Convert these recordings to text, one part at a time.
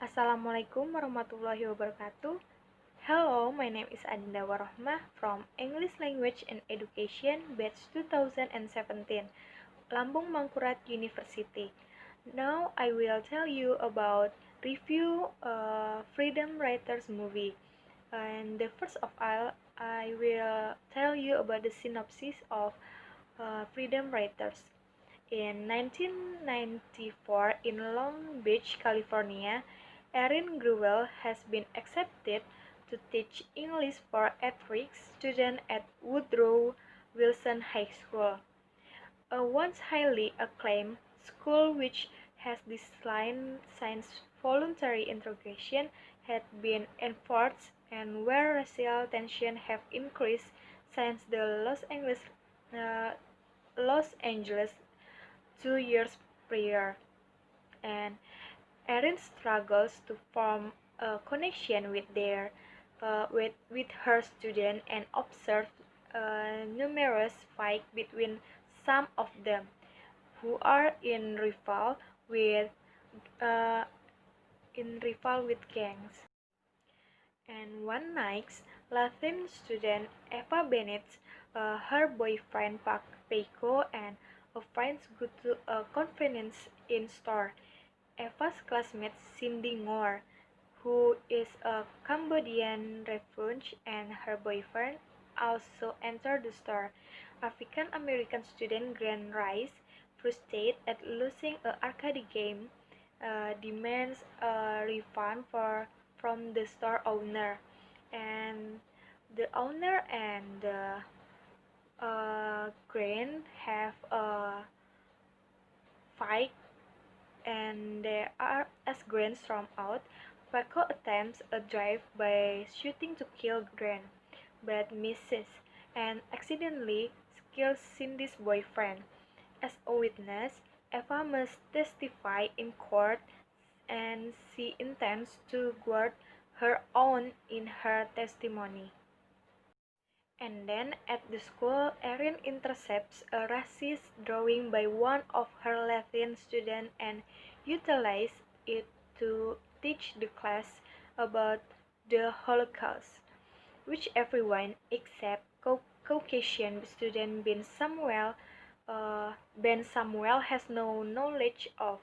Assalamualaikum warahmatullahi wabarakatuh. Hello, my name is Adinda Warohmah from English Language and Education, batch 2017, Lambung Mangkurat University. Now I will tell you about review Freedom Writers movie. And the first of all, I will tell you about the synopsis of Freedom Writers. In 1994, in Long Beach, California, Erin Grewell has been accepted to teach English for at-risk students at Woodrow Wilson High School, a once highly acclaimed school which has declined since voluntary integration had been enforced and where racial tensions have increased since the uh, Los Angeles 2 years prior, and Erin struggles to form a connection with her student and observes numerous fights between some of them, who are with uh, in rival with gangs. And one night, Latin student Eva Bennett, her boyfriend Paco, and a friend go to a convenience store. Eva's classmate Cindy Ngor, who is a Cambodian refugee, and her boyfriend also enter the store. African American student Grant Rice, frustrated at losing an arcade game, demands a refund from the store owner, and the owner and Grant have a fight, and they are as Grant storms out. Paco attempts a drive by shooting to kill Grant, but misses and accidentally kills Cindy's boyfriend. As a witness, Eva must testify in court, and she intends to guard her own in her testimony. And then at the school, Erin intercepts a racist drawing by one of her Latin students and utilizes it to teach the class about the Holocaust, which everyone except Caucasian student Ben Samuel has no knowledge of.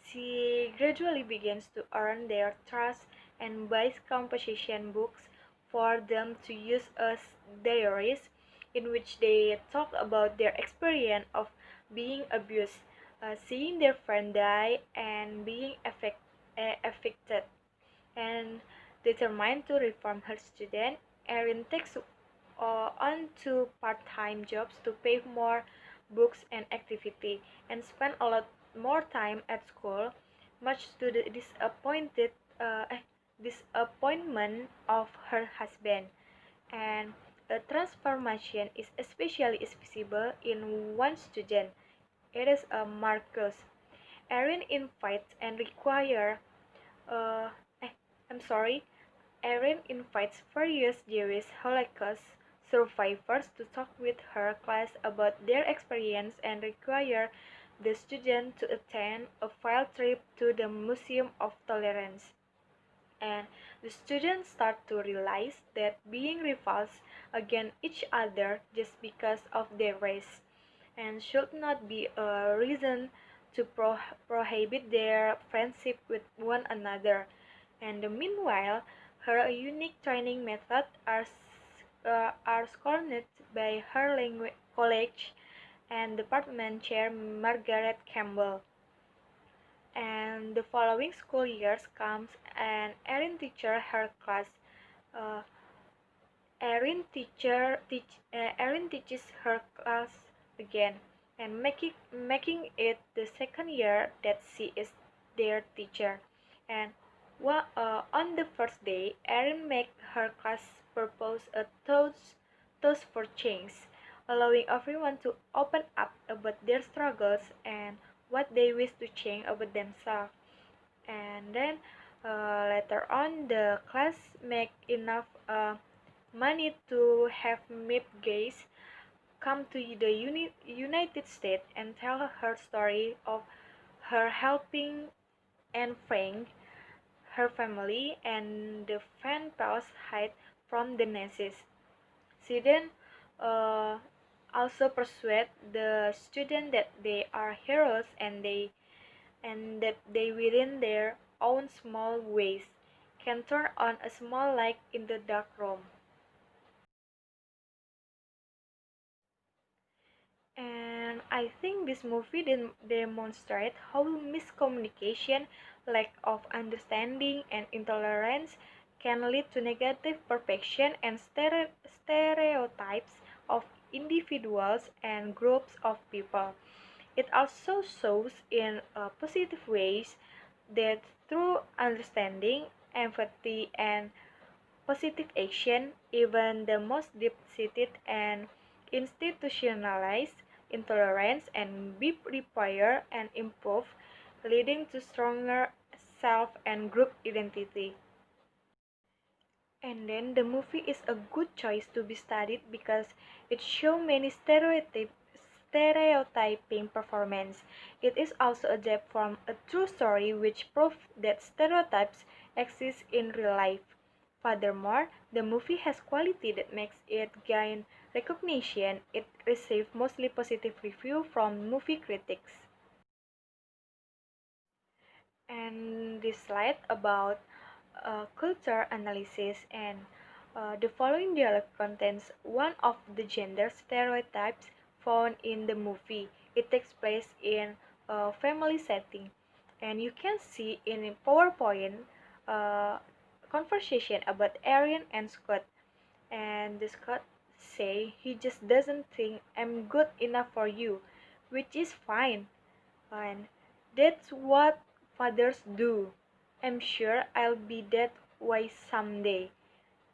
She gradually begins to earn their trust and buys composition books for them to use as diaries, in which they talk about their experience of being abused, seeing their friend die, and being affected. And determined to reform her student, Erin takes on two part-time jobs to pay more books and activity, and spend a lot more time at school, much to the disappointment of her husband. And a transformation is especially visible in one student. It is a Marcus. Erin invites and require uh, eh, I'm sorry, Erin invites various Jewish Holocaust survivors to talk with her class about their experience and require the student to attend a field trip to the Museum of Tolerance. And the students start to realize that being rivals against each other just because of their race and should not be a reason to prohibit their friendship with one another. And meanwhile, her unique training methods are scorned by her college and department chair Margaret Campbell. And the following school years comes, and Uh, Erin teaches her class again, and making it the second year that she is their teacher. And on the first day, Erin makes her class propose a toast for change, allowing everyone to open up about their struggles and what they wish to change about themselves. And then later on, the class make enough money to have MIP Gaze come to the United States and tell her story of her helping Anne Frank, her family and the fan pals hide from the Nazis. She then uh, also persuade the student that they are heroes and that they within their own small ways can turn on a small light in the dark room. And I think this movie demonstrates how miscommunication, lack of understanding, and intolerance can lead to negative perception and stereotypes of individuals and groups of people. It also shows in positive ways that through understanding, empathy, and positive action, even the most deep-seated and institutionalized intolerance and be repair and improve, leading to stronger self and group identity. And then the movie is a good choice to be studied because it shows many stereotyping performance. It is also adapted from a true story which proves that stereotypes exist in real life. Furthermore, the movie has quality that makes it gain recognition. It received mostly positive review from movie critics. And this slide about culture analysis and the following dialogue contains one of the gender stereotypes found in the movie. It takes place in a family setting, and you can see in a PowerPoint uh, conversation about Arian and Scott. And the Scott say he just doesn't think I'm good enough for you, which is fine. And that's what fathers do. I'm sure I'll be that way someday.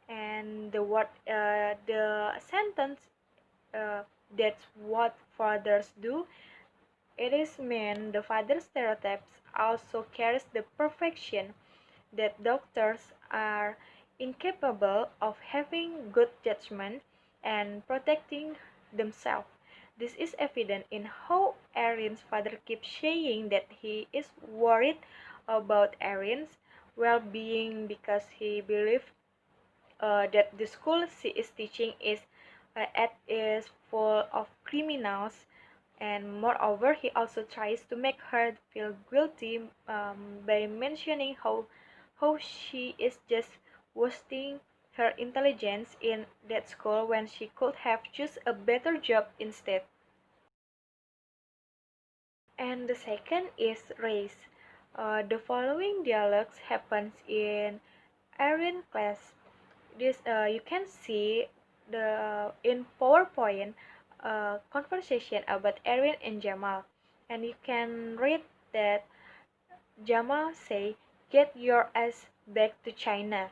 And the sentence, uh, that's what fathers do, it is mean the father stereotypes also carries the perfection that doctors are incapable of having good judgment and protecting themselves. This is evident in how Erin's father keeps saying that he is worried about Erin's well-being because he believes that the school she is teaching is full of criminals, and moreover he also tries to make her feel guilty by mentioning how she is just wasting her intelligence in that school when she could have choose a better job instead. And the second is race. The following dialogues happens in Aryan class. This you can see the in PowerPoint conversation about Erwin and Jamal, and you can read that Jamal say, "Get your ass back to China,"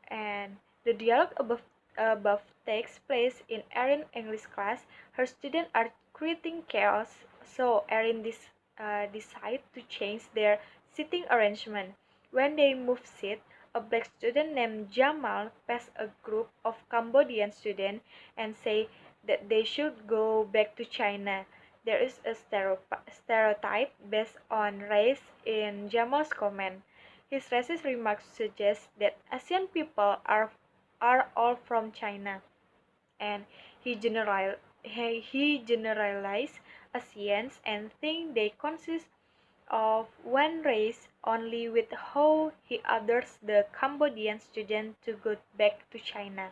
and the dialogue above takes place in Erin English class. Her students are creating chaos, so Erin decide to change their seating arrangement. When they move seat, a black student named Jamal pass a group of Cambodian students and say that they should go back to China. There is a stereotype based on race in Jamal's comment. His racist remarks suggest that Asian people are all from China, and he generalized Asians and think they consist of one race only with how he orders the Cambodian student to go back to China.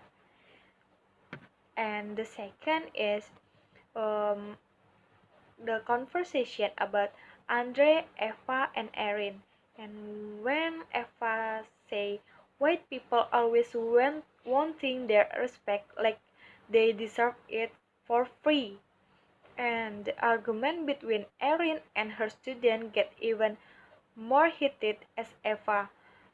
And the second is um, the conversation about Andre, Eva, and Erin. And when Eva say white people always wanting their respect like they deserve it for free, and the argument between Erin and her student get even more heated as Eva,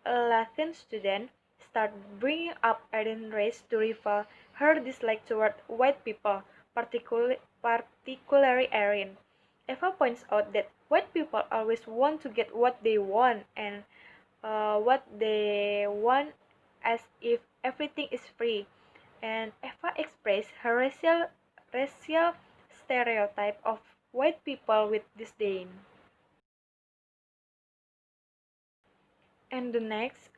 a Latin student, start bringing up Erin's race to reveal her dislike toward white people, particularly Erin. Eva points out that white people always want to get what they want and what they want as if everything is free. And Eva expressed her racial stereotype of white people with disdain. And the next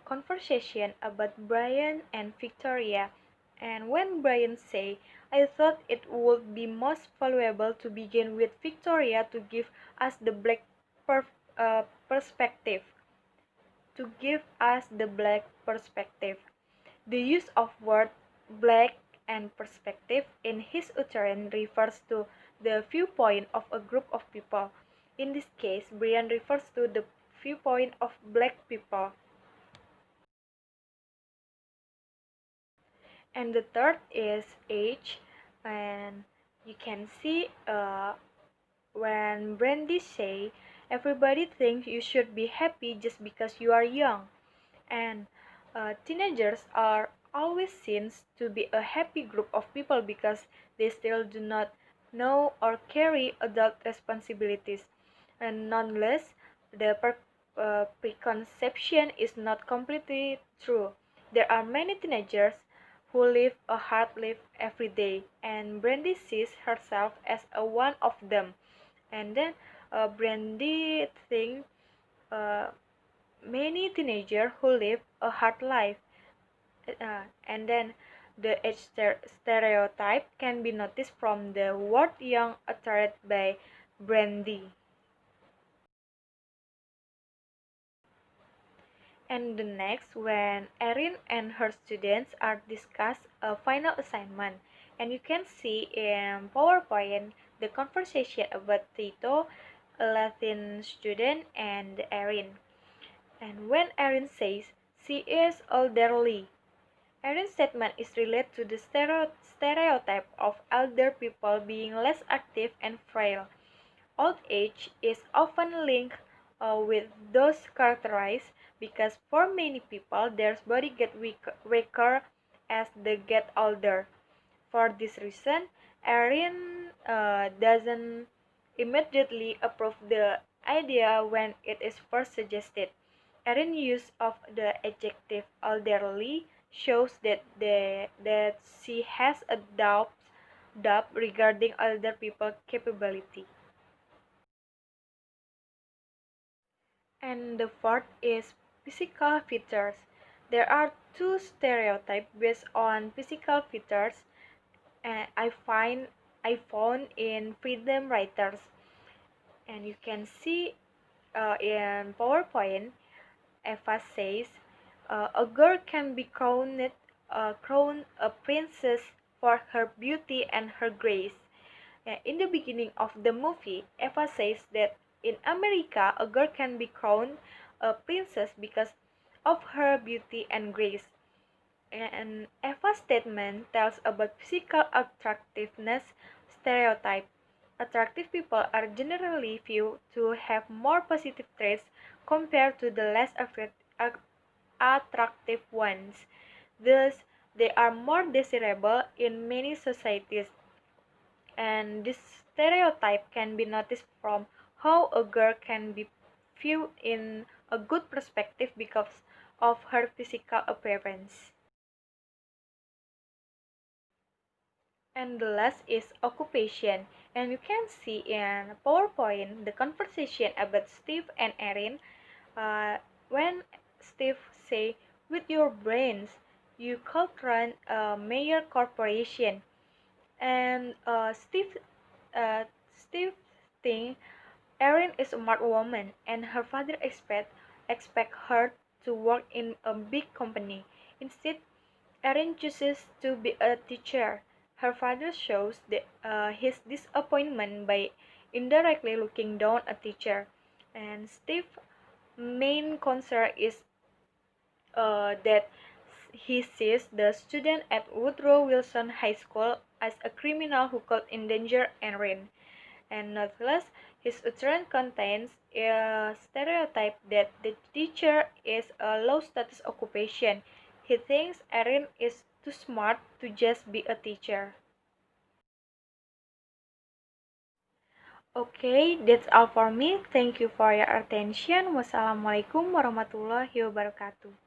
conversation about Brian and Victoria. And when Brian say, I thought it would be most valuable to begin with Victoria to give us the per- perspective. To give us the black perspective. The use of word black and perspective in his utterance refers to the viewpoint of a group of people. In this case, Brian refers to the viewpoint of black people. And the third is age, and you can see when Brandy say everybody thinks you should be happy just because you are young, and teenagers are always seen to be a happy group of people because they still do not know or carry adult responsibilities, and nonetheless the preconception is not completely true. There are many teenagers who live a hard life every day, and Brandy sees herself as a one of them. And then Brandy thinks uh, many teenagers who live a hard life, and then the age stereotype can be noticed from the word young uttered by Brandy. And the next, when Erin and her students are discuss a final assignment, and you can see in PowerPoint the conversation about Tito, a Latin student, and Erin. And when Erin says she is elderly, Erin's statement is related to the stereotype of elder people being less active and frail. Old age is often linked with those characterized because for many people their body get weaker as they get older. For this reason, Erin doesn't immediately approve the idea when it is first suggested. Erin's use of the adjective elderly shows that she has a doubt regarding older people's capability. And the fourth is physical features. There are two stereotypes based on physical features I found in Freedom Writers, and you can see in PowerPoint. Eva says a girl can be crowned a princess for her beauty and her grace. In the beginning of the movie, Eva says that in America, a girl can be crowned a princess because of her beauty and grace. And Eva's statement tells about physical attractiveness stereotype. Attractive people are generally viewed to have more positive traits compared to the less attractive ones. Thus, they are more desirable in many societies, and this stereotype can be noticed from how a girl can be viewed in a good perspective because of her physical appearance. And the last is occupation. And you can see in PowerPoint the conversation about Steve and Erin. When Steve say, with your brains, you could run a major corporation. And Steve think Erin is a smart woman, and her father expect her to work in a big company. Instead, Erin chooses to be a teacher. Her father shows his disappointment by indirectly looking down a teacher. And Steve's main concern is that he sees the student at Woodrow Wilson High School as a criminal who could endanger Erin. And nonetheless, his utterance contains a stereotype that the teacher is a low-status occupation. He thinks Erin is too smart to just be a teacher. Okay, that's all for me. Thank you for your attention. Wassalamualaikum warahmatullahi wabarakatuh.